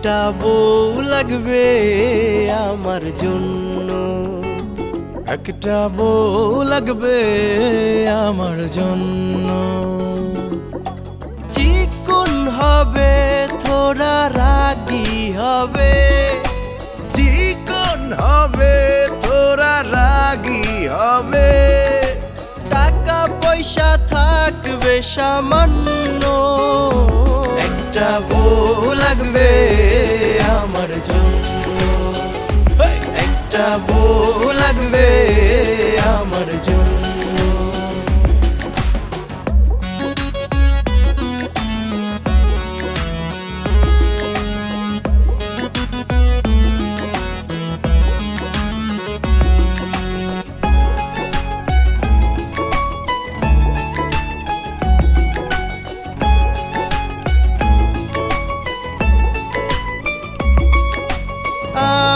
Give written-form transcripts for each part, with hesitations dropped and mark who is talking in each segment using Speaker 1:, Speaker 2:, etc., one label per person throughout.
Speaker 1: একটা বউ লাগবে আমার জন্য,
Speaker 2: একটা বউ লাগবে আমার জন্য।
Speaker 1: চিকন হবে থোড়া রাগী হবে,
Speaker 2: চিকন হবে তোরা রাগী হবে,
Speaker 1: টাকা পয়সা থাকবে সামান্য। একটা বউ লাগবে আমার জন্য, একটা বউ লাগবে আমার জন্য।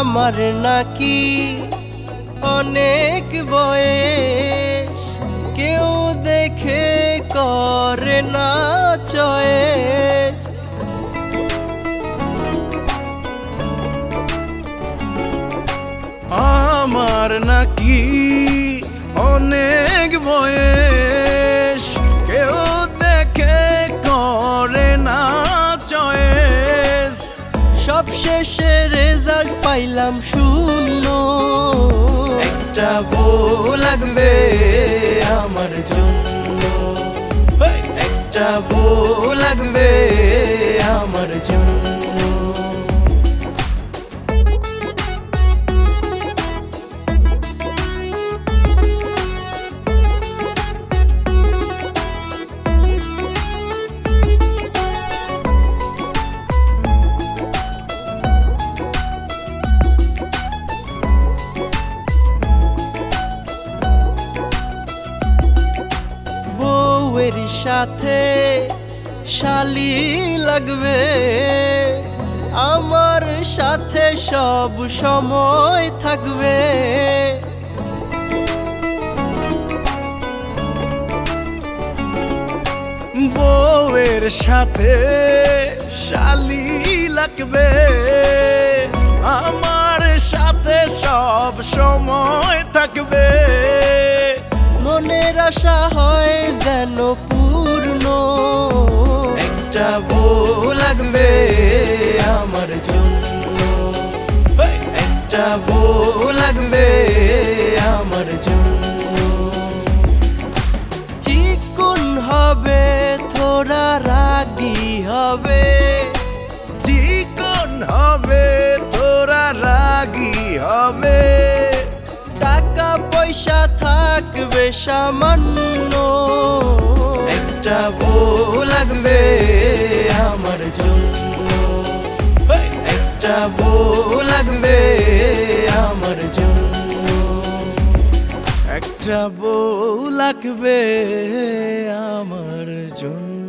Speaker 1: আমার নাকি অনেক বয়স, কেউ দেখে করে না চয়েস।
Speaker 2: আমার নাকি অনেক বয়স, কেউ দেখে করে না চয়েস।
Speaker 1: সব শেষে রেজাল্ট পাইলাম শূন্য। একটা বউ লাগবে আমার জন্য, একটা বউ লাগবে আমার জন্য। বউয়ের সাথে শালি লাগবে, আমার সাথে সব সময় থাকবে।
Speaker 2: বউয়ের সাথে শালি লাগবে, আমার সাথে সব সময় থাকবে।
Speaker 1: মনের আশা হয় যেন পূর্ণ। একটা বউ লাগবে আমার জন্য, একটা বউ লাগবে আমার জন্য। চিকন হবে থোড়া রাগী হবে,
Speaker 2: চিকন হবে তোরা রাগী হবে,
Speaker 1: টাকা পয়সা থাকবে সামান্য। একটা বউ লাগবে আমার জন্য, একটা বউ লাগবে আমার জন্য।
Speaker 2: একটা বউ লাগবে আমার জন্য।